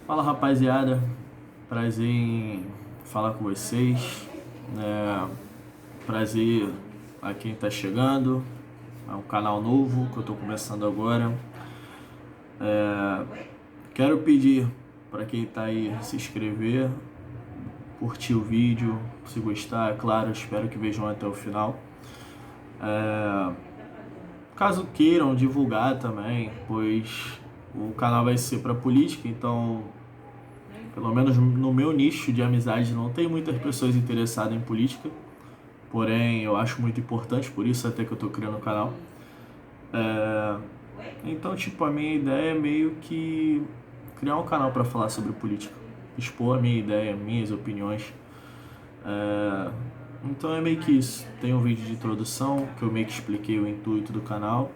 Fala rapaziada, prazer em falar com vocês. É, prazer a quem tá chegando. É um canal novo que eu tô começando agora. Quero pedir para quem tá aí se inscrever, curtir o vídeo, se gostar, é claro, espero que vejam até o final. Caso queiram divulgar também, pois o canal vai ser para política, então pelo menos no meu nicho de amizade não tem muitas pessoas interessadas em política. Porém, eu acho muito importante, por isso até que eu tô criando o canal. Então, tipo, a minha ideia é meio que criar um canal para falar sobre política, expor a minha ideia, minhas opiniões. Então é meio que isso. Tem um vídeo de introdução que eu meio que expliquei o intuito do canal.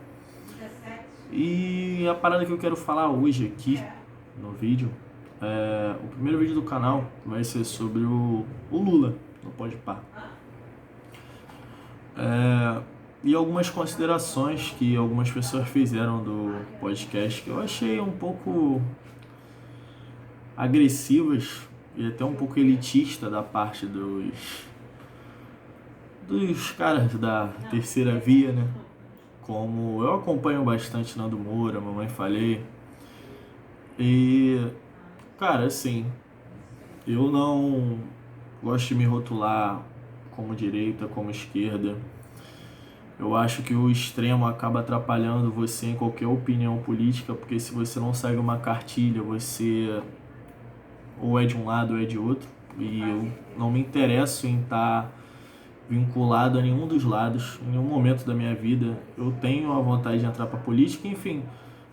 E a parada que eu quero falar hoje aqui no vídeo, o primeiro vídeo do canal vai ser sobre o Lula, no Podpah. E algumas considerações que algumas pessoas fizeram do podcast que eu achei um pouco agressivas e até um pouco elitista da parte dos caras da terceira via, né? Como eu acompanho bastante Nando Moura, Mamãe Falei. E, cara, assim, eu não gosto de me rotular como direita, como esquerda. Eu acho que o extremo acaba atrapalhando você em qualquer opinião política, porque se você não segue uma cartilha, você ou é de um lado ou é de outro. E eu não me interesso em estar vinculado a nenhum dos lados. Em nenhum momento da minha vida eu tenho a vontade de entrar para política, enfim.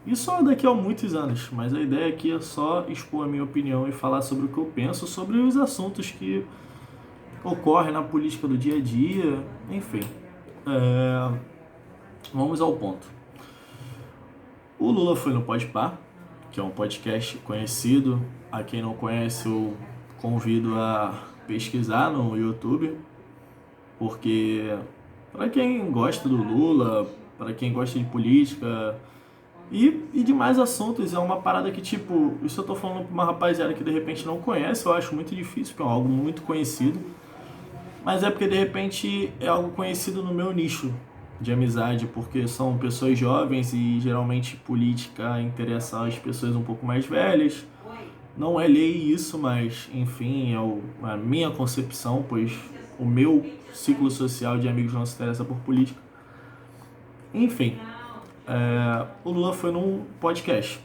Isso só daqui a muitos anos, mas a ideia aqui é só expor a minha opinião e falar sobre o que eu penso, sobre os assuntos que ocorrem na política do dia a dia, enfim. Vamos ao ponto. O Lula foi no Podpah, que é um podcast conhecido. A quem não conhece, eu convido a pesquisar no YouTube, porque para quem gosta do Lula, para quem gosta de política e de mais assuntos, é uma parada que, tipo, isso eu tô falando pra uma rapaziada que de repente não conhece, eu acho muito difícil, porque é algo muito conhecido. Mas é porque de repente é algo conhecido no meu nicho de amizade, porque são pessoas jovens e geralmente política interessa as pessoas um pouco mais velhas. Não é lei isso, mas enfim, é a minha concepção, pois o meu ciclo social de amigos não se interessa por política. Enfim, o Lula foi num podcast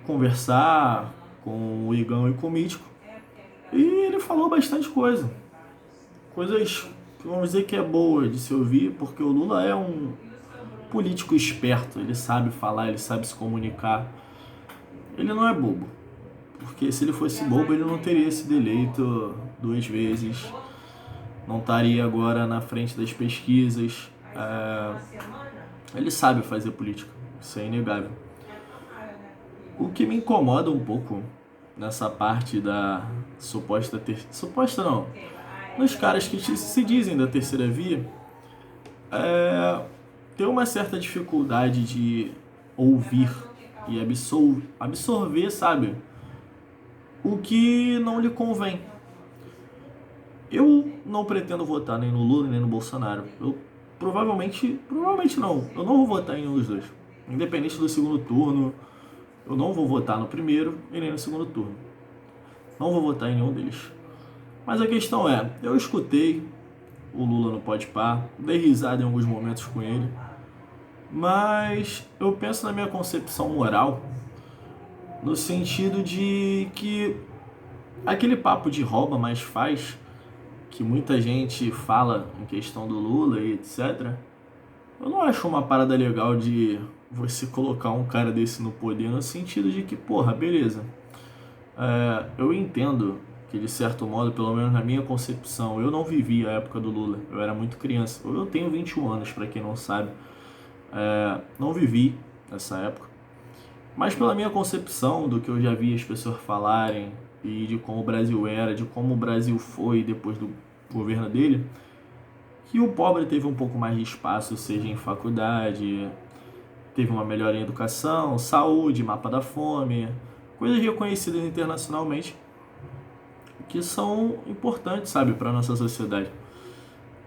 conversar com o Igão e com o Mítico e ele falou bastante coisa. Coisas que vamos dizer que é boa de se ouvir, porque o Lula é um político esperto, ele sabe falar, ele sabe se comunicar. Ele não é bobo, porque se ele fosse bobo ele não teria sido eleito 2 vezes, não estaria agora na frente das pesquisas. Ele sabe fazer política, isso é inegável. O que me incomoda um pouco nessa parte da suposta não, nos caras que se dizem da terceira via, ter uma certa dificuldade de ouvir e absorver, sabe, o que não lhe convém. Eu não pretendo votar nem no Lula nem no Bolsonaro. Eu provavelmente não. Eu não vou votar em nenhum dos dois. Independente do segundo turno, eu não vou votar no primeiro e nem no segundo turno. Não vou votar em nenhum deles. Mas a questão é, eu escutei o Lula no Podpah, dei risada em alguns momentos com ele, mas eu penso na minha concepção moral no sentido de que aquele papo de rouba mais faz, que muita gente fala em questão do Lula e etc., eu não acho uma parada legal de você colocar um cara desse no poder, no sentido de que, porra, beleza, eu entendo que de certo modo, pelo menos na minha concepção, eu não vivi a época do Lula, eu era muito criança. Eu tenho 21 anos, para quem não sabe, não vivi essa época, mas pela minha concepção do que eu já vi as pessoas falarem e de como o Brasil era, de como o Brasil foi depois do governo dele, que o pobre teve um pouco mais de espaço, seja em faculdade, teve uma melhor em educação, saúde, mapa da fome, coisas reconhecidas internacionalmente que são importantes, sabe, para nossa sociedade.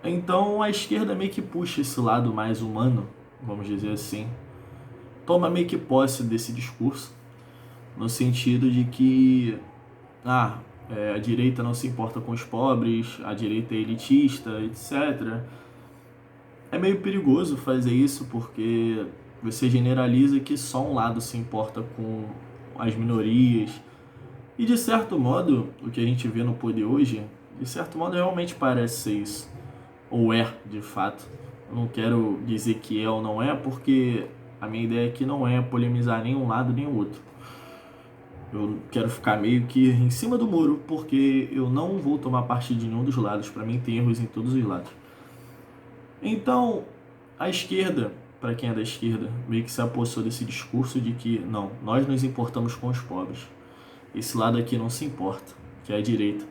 Então a esquerda meio que puxa esse lado mais humano, vamos dizer assim, toma meio que posse desse discurso, no sentido de que a direita não se importa com os pobres, a direita é elitista, etc. É meio perigoso fazer isso porque você generaliza que só um lado se importa com as minorias. E de certo modo, o que a gente vê no poder hoje, de certo modo realmente parece ser isso. Ou é, de fato. Eu não quero dizer que é ou não é, porque a minha ideia aqui não é polemizar nem um lado nem o outro. Eu quero ficar meio que em cima do muro, porque eu não vou tomar parte de nenhum dos lados. Para mim tem erros em todos os lados. Então, a esquerda, para quem é da esquerda, meio que se apossou desse discurso de que não, nós nos importamos com os pobres. Esse lado aqui não se importa, que é a direita.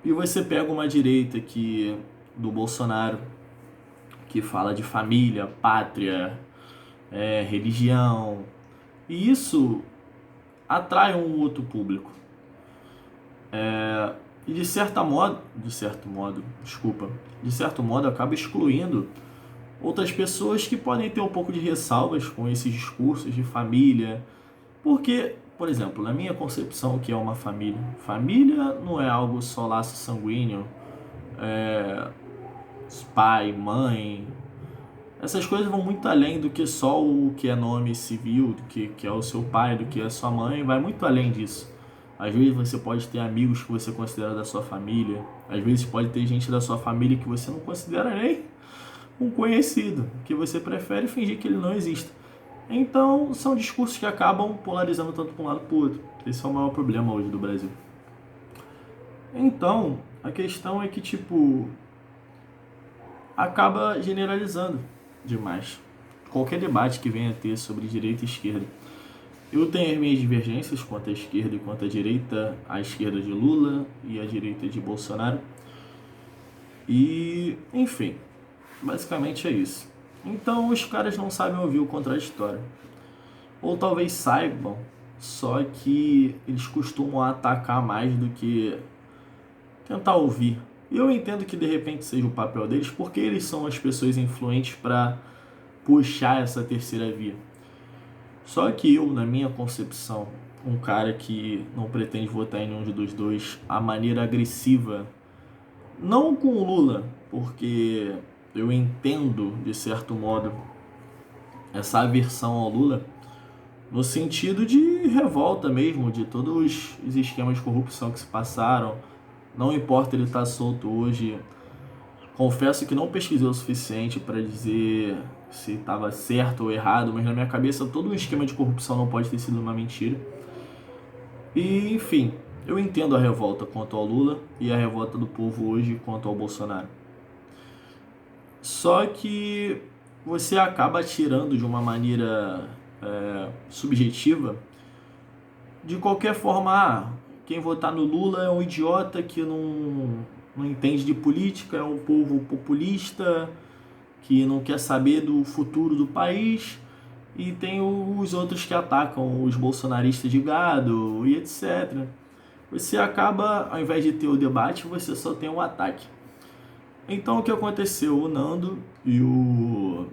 E você pega uma direita que do Bolsonaro, que fala de família, pátria, religião, e isso atrai um outro público. E de certo modo acaba excluindo outras pessoas que podem ter um pouco de ressalvas com esses discursos de família, porque, por exemplo, na minha concepção, o que é uma família? Família não é algo só laço sanguíneo, pai, mãe. Essas coisas vão muito além do que só o que é nome civil, do que é o seu pai, do que é a sua mãe, vai muito além disso. Às vezes você pode ter amigos que você considera da sua família, às vezes pode ter gente da sua família que você não considera nem um conhecido, que você prefere fingir que ele não existe. Então, são discursos que acabam polarizando tanto para um lado para o outro. Esse é o maior problema hoje do Brasil. Então, a questão é que, acaba generalizando demais. Qualquer debate que venha a ter sobre direita e esquerda. Eu tenho as minhas divergências quanto à esquerda e quanto à direita, a esquerda de Lula e a direita de Bolsonaro. E, enfim, basicamente é isso. Então os caras não sabem ouvir o contraditório. Ou talvez saibam, só que eles costumam atacar mais do que tentar ouvir. E eu entendo que de repente seja o papel deles, porque eles são as pessoas influentes para puxar essa terceira via. Só que eu, na minha concepção, um cara que não pretende votar em nenhum dos dois, a maneira agressiva, não com o Lula, porque eu entendo, de certo modo, essa aversão ao Lula, no sentido de revolta mesmo, de todos os esquemas de corrupção que se passaram. Não importa ele estar solto hoje. Confesso que não pesquisei o suficiente para dizer se estava certo ou errado, mas na minha cabeça todo um esquema de corrupção não pode ter sido uma mentira. E, enfim, eu entendo a revolta quanto ao Lula e a revolta do povo hoje quanto ao Bolsonaro. Só que você acaba tirando de uma maneira subjetiva. De qualquer forma, quem votar no Lula é um idiota que não entende de política, é um povo populista, que não quer saber do futuro do país, e tem os outros que atacam os bolsonaristas de gado e etc. Você acaba, ao invés de ter o debate, você só tem um ataque. Então o que aconteceu? O Nando e o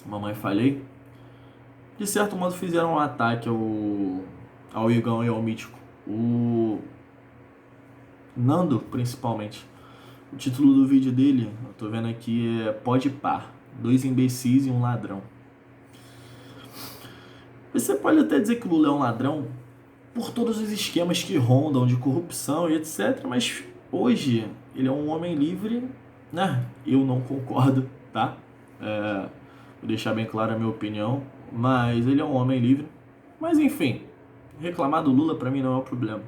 Mamãe Falei, de certo modo fizeram um ataque ao Igão e ao Mítico. O Nando, principalmente. O título do vídeo dele, eu tô vendo aqui, é Pode Par, 2 imbecis e um ladrão. Você pode até dizer que o Lula é um ladrão por todos os esquemas que rondam de corrupção e etc, mas hoje ele é um homem livre, né? Eu não concordo, tá? Vou deixar bem clara a minha opinião, mas ele é um homem livre. Mas enfim, reclamar do Lula pra mim não é o problema.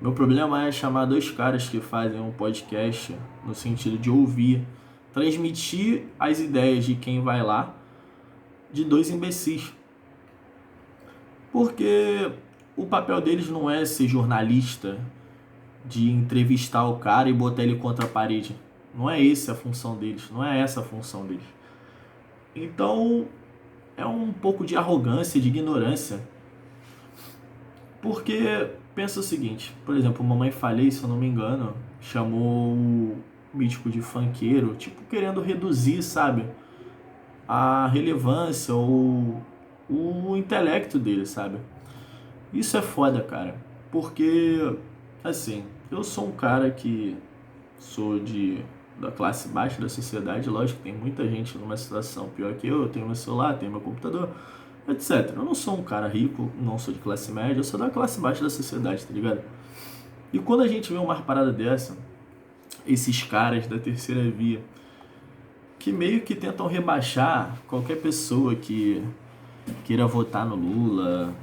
Meu problema é chamar dois caras que fazem um podcast no sentido de ouvir, transmitir as ideias de quem vai lá, de dois imbecis. Porque o papel deles não é ser jornalista, de entrevistar o cara e botar ele contra a parede. Não é essa a função deles, não é essa a função deles. Então, é um pouco de arrogância, de ignorância Porque pensa o seguinte, por exemplo, Mamãe Falei, se eu não me engano, chamou o Mítico de funkeiro, tipo, querendo reduzir, sabe, a relevância ou o intelecto dele, sabe? Isso é foda, cara. Porque, assim, eu sou um cara que sou da classe baixa da sociedade, lógico que tem muita gente numa situação pior que eu tenho meu celular, tenho meu computador, etc. Eu não sou um cara rico, não sou de classe média, eu sou da classe baixa da sociedade, tá ligado? E quando a gente vê uma parada dessa, esses caras da terceira via, que meio que tentam rebaixar qualquer pessoa que queira votar no Lula.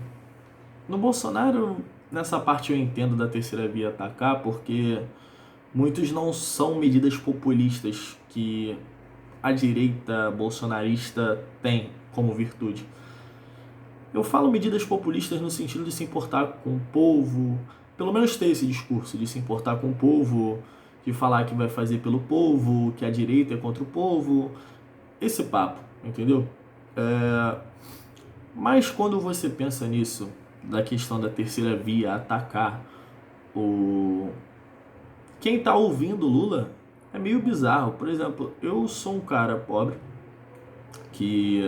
No Bolsonaro, nessa parte eu entendo da terceira via atacar, porque muitos não são medidas populistas que a direita bolsonarista tem como virtude. Eu falo medidas populistas no sentido de se importar com o povo, pelo menos ter esse discurso de se importar com o povo, de falar que vai fazer pelo povo, que a direita é contra o povo, esse papo, entendeu? Mas quando você pensa nisso, da questão da terceira via atacar o quem tá ouvindo Lula, é meio bizarro. Por exemplo, eu sou um cara pobre que,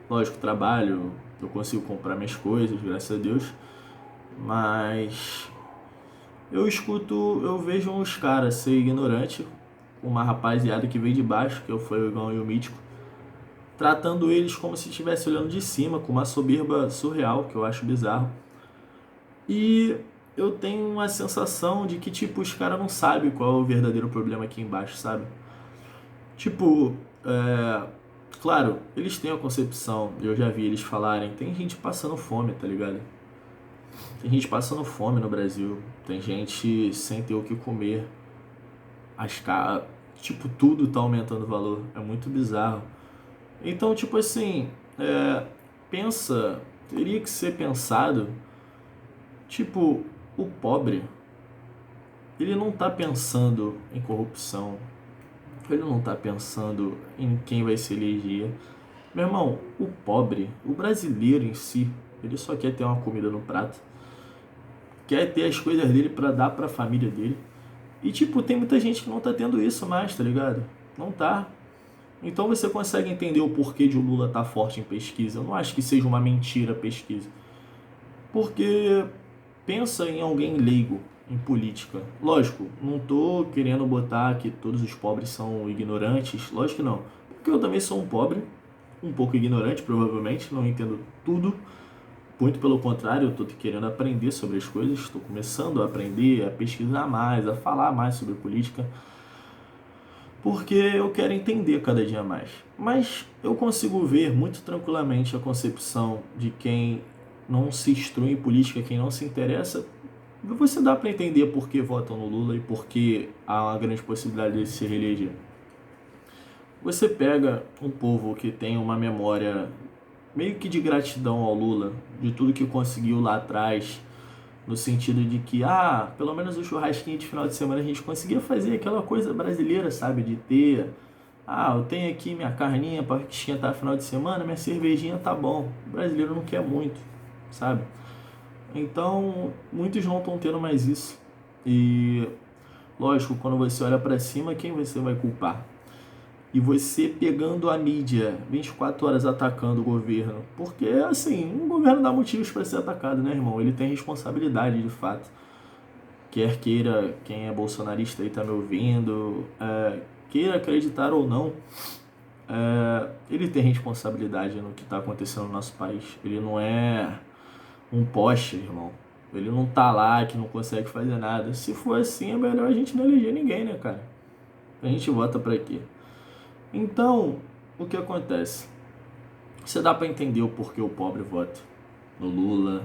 lógico, trabalho, eu consigo comprar minhas coisas, graças a Deus, mas eu vejo uns caras ser ignorante, uma rapaziada que veio de baixo, que foi o Igão e o Mítico, tratando eles como se estivesse olhando de cima, com uma soberba surreal, que eu acho bizarro. E eu tenho uma sensação de que, tipo, os caras não sabem qual é o verdadeiro problema aqui embaixo, sabe? Tipo, claro, eles têm a concepção, eu já vi eles falarem, tem gente passando fome, tá ligado? Tem gente passando fome no Brasil, tem gente sem ter o que comer, tipo, tudo tá aumentando o valor, é muito bizarro. Então, tipo assim, teria que ser pensado, tipo, o pobre, ele não tá pensando em corrupção, ele não tá pensando em quem vai se eleger. Meu irmão, o pobre, o brasileiro em si, ele só quer ter uma comida no prato, quer ter as coisas dele pra dar pra família dele. E tipo, tem muita gente que não tá tendo isso mais, tá ligado? Não tá. Então você consegue entender o porquê de o Lula tá forte em pesquisa. Eu não acho que seja uma mentira a pesquisa. Porque pensa em alguém leigo em política. Lógico, não tô querendo botar que todos os pobres são ignorantes, lógico que não. Porque eu também sou um pobre, um pouco ignorante provavelmente, não entendo tudo. Muito pelo contrário, eu estou querendo aprender sobre as coisas, estou começando a aprender, a pesquisar mais, a falar mais sobre política, porque eu quero entender cada dia mais. Mas eu consigo ver muito tranquilamente a concepção de quem não se instrui em política, quem não se interessa. Você dá para entender por que votam no Lula e por que há uma grande possibilidade de se reeleger. Você pega um povo que tem uma memória meio que de gratidão ao Lula, de tudo que conseguiu lá atrás, no sentido de que, pelo menos o churrasquinho de final de semana a gente conseguia fazer aquela coisa brasileira, sabe? De ter, eu tenho aqui minha carninha para esquentar final de semana, minha cervejinha tá bom. O brasileiro não quer muito, sabe? Então, muitos não estão tendo mais isso. E, lógico, quando você olha para cima, quem você vai culpar? E você pegando a mídia 24 horas atacando o governo. Porque, assim, o governo dá motivos para ser atacado, né, irmão? Ele tem responsabilidade, de fato. Quer queira, quem é bolsonarista aí tá me ouvindo, queira acreditar ou não, ele tem responsabilidade no que tá acontecendo no nosso país. Ele não é um poste, irmão. Ele não tá lá que não consegue fazer nada. Se for assim, é melhor a gente não eleger ninguém, né, cara? A gente vota pra quê? Então, o que acontece? Você dá para entender o porquê o pobre vota no Lula.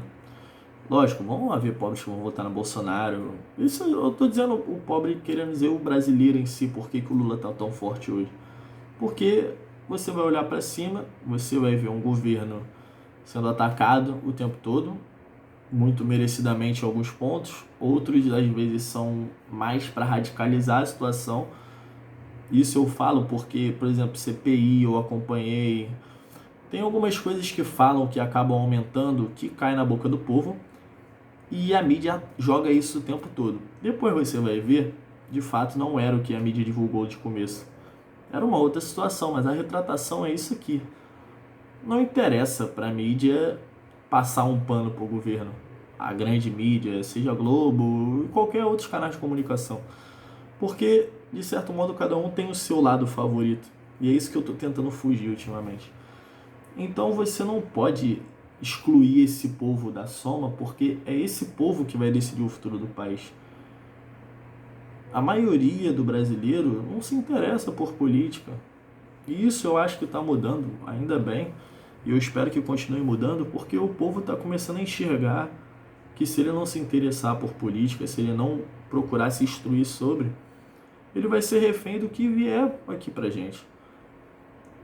Lógico, vão haver pobres que vão votar no Bolsonaro. Isso eu tô dizendo o pobre querendo dizer o brasileiro em si, por que o Lula tá tão forte hoje. Porque você vai olhar para cima, você vai ver um governo sendo atacado o tempo todo, muito merecidamente em alguns pontos, outros às vezes são mais para radicalizar a situação. Isso eu falo porque, por exemplo, CPI eu acompanhei. Tem algumas coisas que falam que acabam aumentando, que cai na boca do povo, E a mídia joga isso o tempo todo. Depois você vai ver, de fato não era o que a mídia divulgou de começo. Era uma outra situação, mas a retratação é isso aqui. Não interessa para a mídia passar um pano para o governo. A grande mídia, seja a Globo, qualquer outros canais de comunicação. Porque, de certo modo, cada um tem o seu lado favorito. E é isso que eu estou tentando fugir ultimamente. Então você não pode excluir esse povo da soma, porque é esse povo que vai decidir o futuro do país. A maioria do brasileiro não se interessa por política. E isso eu acho que está mudando, ainda bem. E eu espero que continue mudando, porque o povo está começando a enxergar que se ele não se interessar por política, se ele não procurar se instruir sobre, ele vai ser refém do que vier aqui pra gente.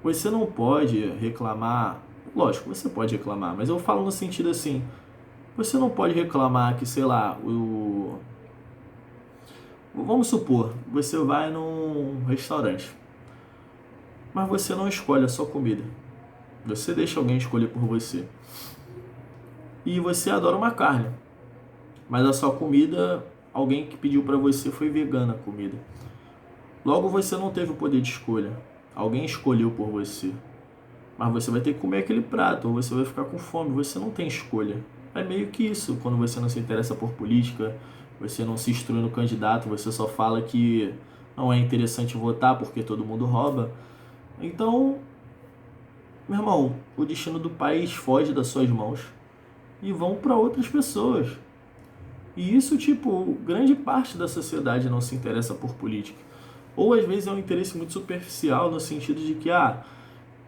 Você não pode reclamar, lógico, você pode reclamar, mas eu falo no sentido assim, você não pode reclamar que, sei lá, vamos supor, você vai num restaurante, mas você não escolhe a sua comida. Você deixa alguém escolher por você. E você adora uma carne, mas a sua comida, alguém que pediu para você foi vegana a comida. Logo você não teve o poder de escolha. Alguém escolheu por você. Mas você vai ter que comer aquele prato, ou você vai ficar com fome, você não tem escolha. É meio que isso, quando você não se interessa por política, você não se instrui no candidato, você só fala que não é interessante votar porque todo mundo rouba. Então, meu irmão, o destino do país foge das suas mãos e vão para outras pessoas. E isso, tipo, grande parte da sociedade não se interessa por política. Ou às vezes é um interesse muito superficial, no sentido de que,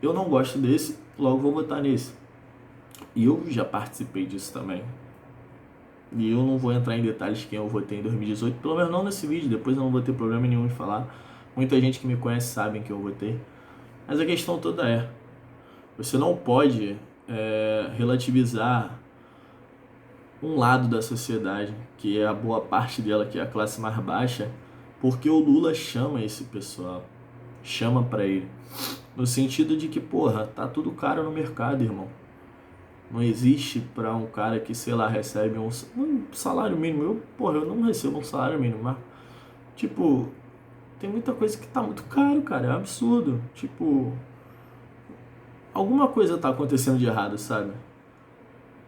eu não gosto desse, logo vou votar nesse. E eu já participei disso também. E eu não vou entrar em detalhes de quem eu votei em 2018, pelo menos não nesse vídeo, depois eu não vou ter problema nenhum em falar. Muita gente que me conhece sabe que eu votei. Mas a questão toda é, você não pode relativizar um lado da sociedade, que é a boa parte dela, que é a classe mais baixa, porque o Lula chama esse pessoal, chama pra ele. No sentido de que, porra, tá tudo caro no mercado, irmão. Não existe pra um cara que, sei lá, recebe um salário mínimo. Eu não recebo um salário mínimo, mas, tipo, tem muita coisa que tá muito caro, cara, é um absurdo. Tipo, alguma coisa tá acontecendo de errado, sabe?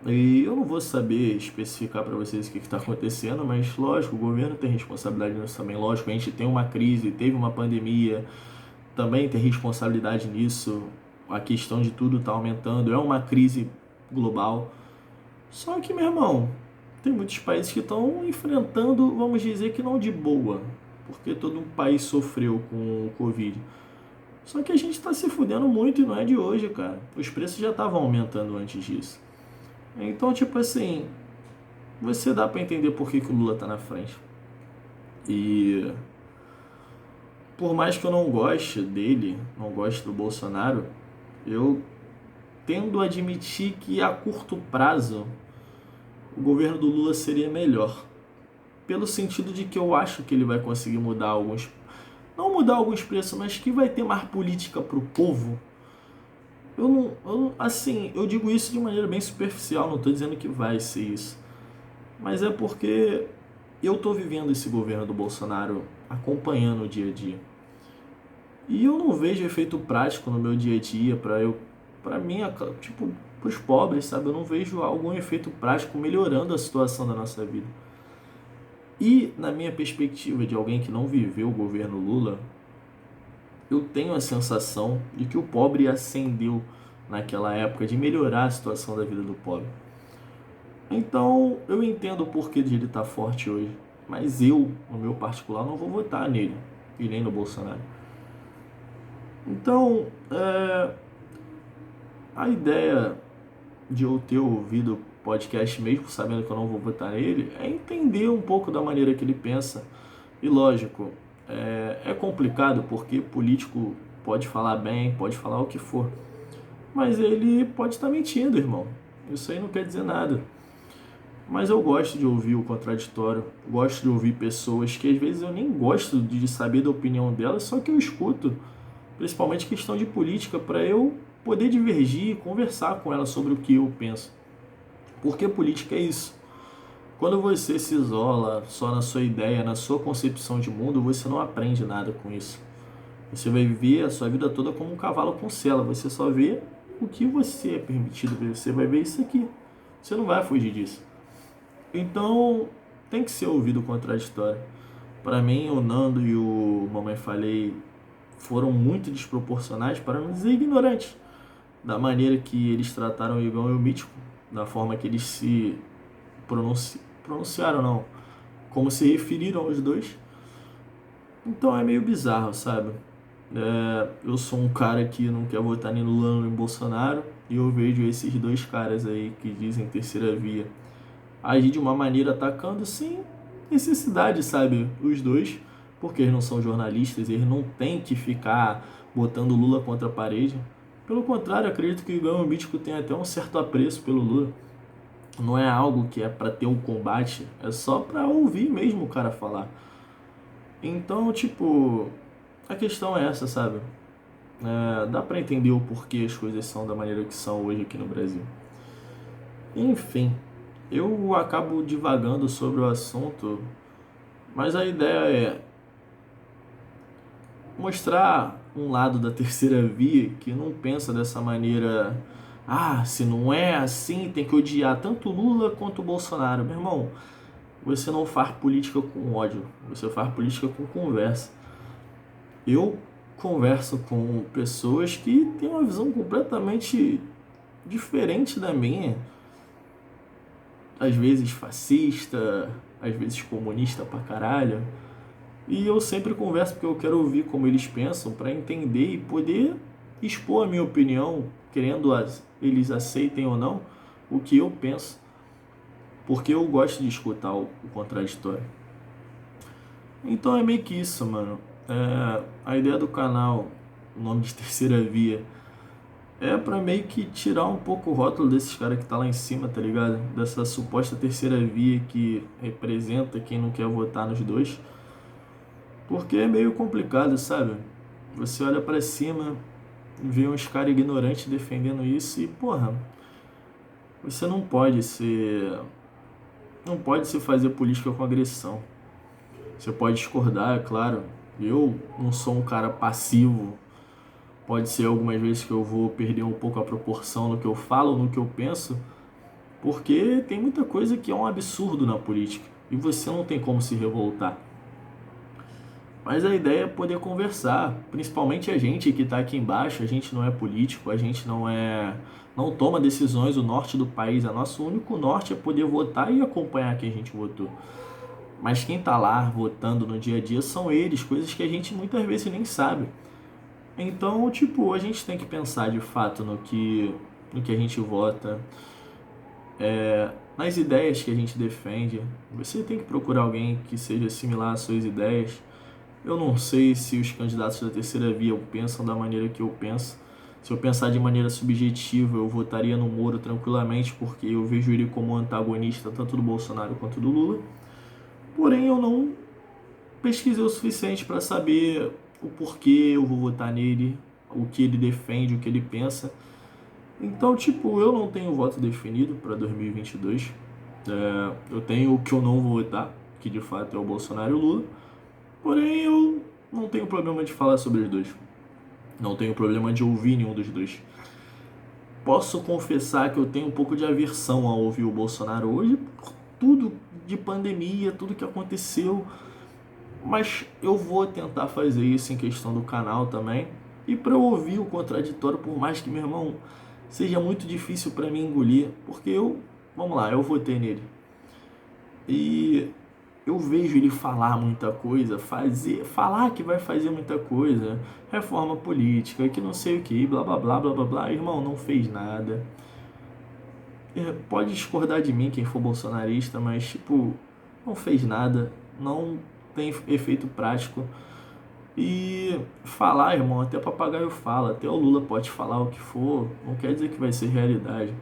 E eu não vou saber especificar para vocês o que está acontecendo, mas lógico, o governo tem responsabilidade nisso também. Lógico, a gente tem uma crise, teve uma pandemia, também tem responsabilidade nisso. A questão de tudo está aumentando, é uma crise global. Só que, meu irmão, tem muitos países que estão enfrentando, vamos dizer que não de boa, porque todo um país sofreu com o Covid. Só que a gente está se fudendo muito e não é de hoje, cara. Os preços já estavam aumentando antes disso. Então, tipo assim, você dá pra entender por que o Lula tá na frente. E por mais que eu não goste dele, não goste do Bolsonaro, eu tendo a admitir que a curto prazo o governo do Lula seria melhor. Pelo sentido de que eu acho que ele vai conseguir mudar alguns... Não mudar alguns preços, mas que vai ter mais política pro povo. Assim, eu digo isso de maneira bem superficial, não estou dizendo que vai ser isso. Mas é porque eu estou vivendo esse governo do Bolsonaro, acompanhando o dia a dia. E eu não vejo efeito prático no meu dia a dia para mim, tipo, para os pobres, sabe? Eu não vejo algum efeito prático melhorando a situação da nossa vida. E na minha perspectiva de alguém que não viveu o governo Lula, eu tenho a sensação de que o pobre ascendeu naquela época, de melhorar a situação da vida do pobre. Então, eu entendo o porquê de ele estar forte hoje, mas eu, no meu particular, não vou votar nele, e nem no Bolsonaro. Então, a ideia de eu ter ouvido o podcast mesmo sabendo que eu não vou votar nele, é entender um pouco da maneira que ele pensa. E lógico, é complicado porque político pode falar bem, pode falar o que for, mas ele pode estar mentindo, irmão. Isso aí não quer dizer nada. Mas eu gosto de ouvir o contraditório, gosto de ouvir pessoas que às vezes eu nem gosto de saber da opinião delas, só que eu escuto, principalmente questão de política, para eu poder divergir e conversar com elas sobre o que eu penso. Porque política é isso. Quando você se isola só na sua ideia, na sua concepção de mundo, você não aprende nada com isso. Você vai viver a sua vida toda como um cavalo com sela. Você só vê o que você é permitido ver. Você vai ver isso aqui. Você não vai fugir disso. Então, tem que ser ouvido o contraditório. Para mim, o Nando e o Mamãe Falei foram muito desproporcionais, para não dizer ignorantes, da maneira que eles trataram o Igão e o Mítico, da forma que eles se pronunciaram, não, como se referiram aos dois. Então é meio bizarro, sabe? Eu sou um cara que não quer votar nem no Lula nem no Bolsonaro, e eu vejo esses dois caras aí que dizem terceira via agir de uma maneira atacando sem necessidade, sabe? Os dois, porque eles não são jornalistas, eles não têm que ficar botando Lula contra a parede. Pelo contrário, acredito que o Igão Mítico tem até um certo apreço pelo Lula. Não é algo que é para ter um combate, é só para ouvir mesmo o cara falar. Então, tipo, a questão é essa, sabe? Dá para entender o porquê as coisas são da maneira que são hoje aqui no Brasil. Enfim, eu acabo divagando sobre o assunto, mas a ideia é mostrar um lado da terceira via que não pensa dessa maneira. Ah, se não é assim, tem que odiar tanto Lula quanto o Bolsonaro. Meu irmão, você não faz política com ódio, você faz política com conversa. Eu converso com pessoas que têm uma visão completamente diferente da minha. Às vezes fascista, às vezes comunista pra caralho. E eu sempre converso porque eu quero ouvir como eles pensam para entender e poder expor a minha opinião, querendo eles aceitem ou não o que eu penso, porque eu gosto de escutar o contraditório. Então é meio que isso, mano. A ideia do canal, o nome de Terceira Via, é pra meio que tirar um pouco o rótulo desses caras que tá lá em cima, tá ligado? Dessa suposta terceira via que representa quem não quer votar nos dois. Porque é meio complicado, sabe? Você olha pra cima, vê uns caras ignorantes defendendo isso e, porra, você não pode se fazer política com agressão. Você pode discordar, é claro. Eu não sou um cara passivo. Pode ser algumas vezes que eu vou perder um pouco a proporção no que eu falo, no que eu penso, porque tem muita coisa que é um absurdo na política e você não tem como se revoltar. Mas a ideia é poder conversar, principalmente a gente que está aqui embaixo. A gente não é político, a gente não toma decisões. O norte do país, nosso único norte é poder votar e acompanhar quem a gente votou. Mas quem está lá votando no dia a dia são eles, coisas que a gente muitas vezes nem sabe. Então, tipo, a gente tem que pensar de fato no que a gente vota, nas ideias que a gente defende. Você tem que procurar alguém que seja similar às suas ideias. Eu não sei se os candidatos da terceira via pensam da maneira que eu penso. Se eu pensar de maneira subjetiva, eu votaria no Moro tranquilamente, porque eu vejo ele como antagonista tanto do Bolsonaro quanto do Lula. Porém, eu não pesquisei o suficiente para saber o porquê eu vou votar nele, o que ele defende, o que ele pensa. Então, tipo, eu não tenho voto definido para 2022. Eu tenho o que eu não vou votar, que de fato é o Bolsonaro e o Lula. Porém, eu não tenho problema de falar sobre os dois. Não tenho problema de ouvir nenhum dos dois. Posso confessar que eu tenho um pouco de aversão a ouvir o Bolsonaro hoje por tudo de pandemia, tudo que aconteceu. Mas eu vou tentar fazer isso em questão do canal também. E para eu ouvir o contraditório, por mais que, meu irmão, seja muito difícil para mim engolir, porque vamos lá, eu votei nele. E eu vejo ele falar muita coisa, falar que vai fazer muita coisa, reforma política, que não sei o que, blá blá blá blá blá blá. Irmão, não fez nada. Pode discordar de mim quem for bolsonarista, mas tipo, não fez nada, não tem efeito prático. E falar, irmão, até papagaio fala, até o Lula pode falar o que for, não quer dizer que vai ser realidade.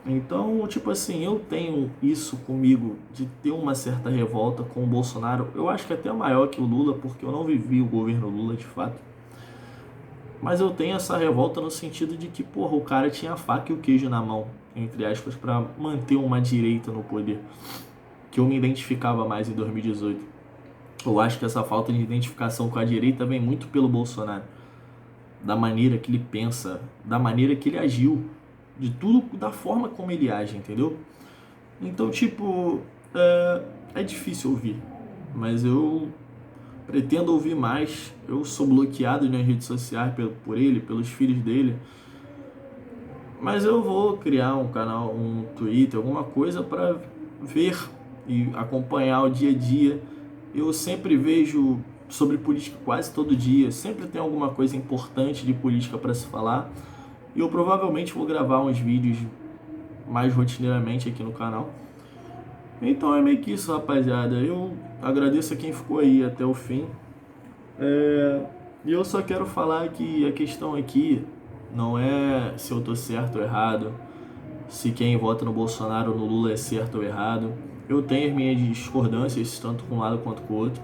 Então, tipo assim, eu tenho isso comigo de ter uma certa revolta com o Bolsonaro. Eu acho que até maior que o Lula, porque eu não vivi o governo Lula de fato. Mas eu tenho essa revolta no sentido de que, porra, o cara tinha a faca e o queijo na mão, entre aspas, para manter uma direita no poder. que eu me identificava mais em 2018. Eu acho que essa falta de identificação com a direita vem muito pelo Bolsonaro, da maneira que ele pensa, da maneira que ele agiu, de tudo, da forma como ele age, entendeu? Então, tipo, é difícil ouvir, mas eu pretendo ouvir mais. Eu sou bloqueado nas redes sociais por ele, pelos filhos dele, mas eu vou criar um canal, um Twitter, alguma coisa para ver e acompanhar o dia a dia. Eu sempre vejo sobre política quase todo dia, sempre tem alguma coisa importante de política para se falar. E eu provavelmente vou gravar uns vídeos mais rotineiramente aqui no canal. Então é meio que isso, rapaziada. Eu agradeço a quem ficou aí até o fim. E eu só quero falar que a questão aqui não é se eu tô certo ou errado, se quem vota no Bolsonaro ou no Lula é certo ou errado. Eu tenho as minhas discordâncias, tanto com um lado quanto com o outro,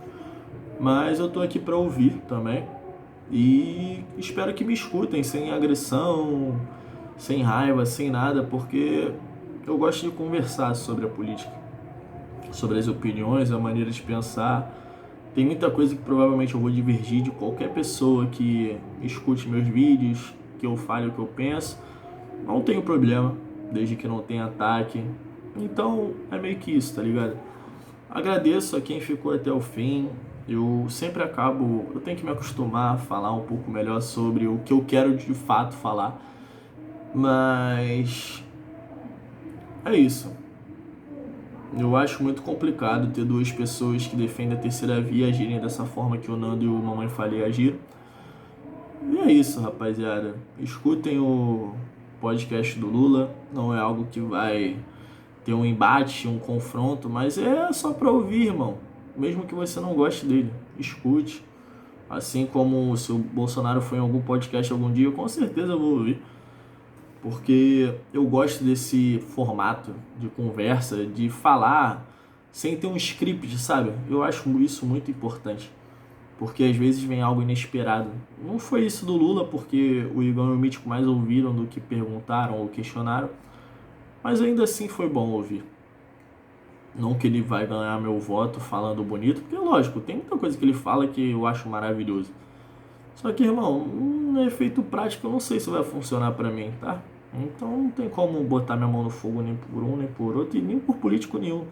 mas eu tô aqui para ouvir também e espero que me escutem sem agressão, sem raiva, sem nada, porque eu gosto de conversar sobre a política, sobre as opiniões, a maneira de pensar. Tem muita coisa que provavelmente eu vou divergir de qualquer pessoa que escute meus vídeos, que eu fale o que eu penso. Não tenho problema, desde que não tenha ataque. Então é meio que isso, tá ligado? Agradeço a quem ficou até o fim. Eu sempre eu tenho que me acostumar a falar um pouco melhor sobre o que eu quero de fato falar. Mas é isso. Eu acho muito complicado ter duas pessoas que defendem a terceira via agirem dessa forma que o Nando e o Mamãe Falei agiram. E é isso, rapaziada. Escutem o podcast do Lula. Não é algo que vai ter um embate, um confronto, mas é só pra ouvir, irmão. Mesmo que você não goste dele, escute. Assim como se o Bolsonaro foi em algum podcast algum dia, com certeza eu vou ouvir. Porque eu gosto desse formato de conversa, de falar sem ter um script, sabe? Eu acho isso muito importante, porque às vezes vem algo inesperado. Não foi isso do Lula, porque o Igor e o Mítico mais ouviram do que perguntaram ou questionaram, mas ainda assim foi bom ouvir. Não que ele vai ganhar meu voto falando bonito, porque lógico, tem muita coisa que ele fala que eu acho maravilhoso. Só que, irmão, um efeito prático eu não sei se vai funcionar pra mim, tá? Então não tem como botar minha mão no fogo nem por um, nem por outro, e nem por político nenhum.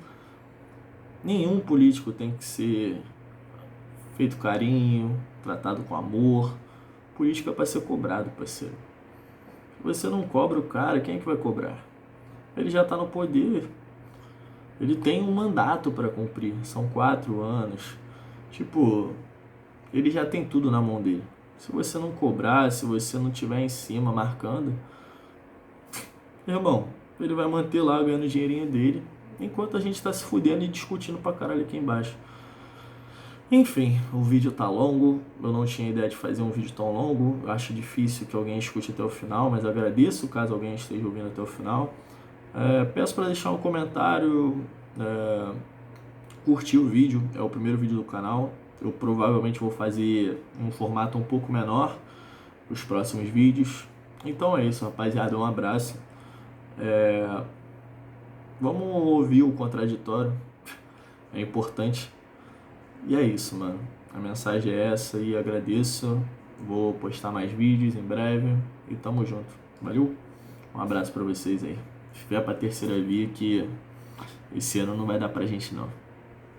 Nenhum político tem que ser feito carinho, tratado com amor. Política é pra ser cobrado, parceiro. Se você não cobra o cara, quem é que vai cobrar? Ele já tá no poder. Ele tem um mandato pra cumprir. São 4 anos. Tipo, ele já tem tudo na mão dele. Se você não cobrar, se você não tiver em cima marcando, irmão, ele vai manter lá ganhando o dinheirinho dele, enquanto a gente tá se fudendo e discutindo pra caralho aqui embaixo. Enfim, o vídeo tá longo, eu não tinha ideia de fazer um vídeo tão longo, eu acho difícil que alguém escute até o final, mas agradeço caso alguém esteja ouvindo até o final. Peço para deixar um comentário, curtir o vídeo, é o primeiro vídeo do canal. Eu provavelmente vou fazer um formato um pouco menor os próximos vídeos. Então é isso, rapaziada, um abraço. Vamos ouvir o contraditório, é importante. E é isso, mano. A mensagem é essa e agradeço. Vou postar mais vídeos em breve e tamo junto. Valeu? Um abraço pra vocês aí. Se vier pra terceira via que esse ano não vai dar pra gente não.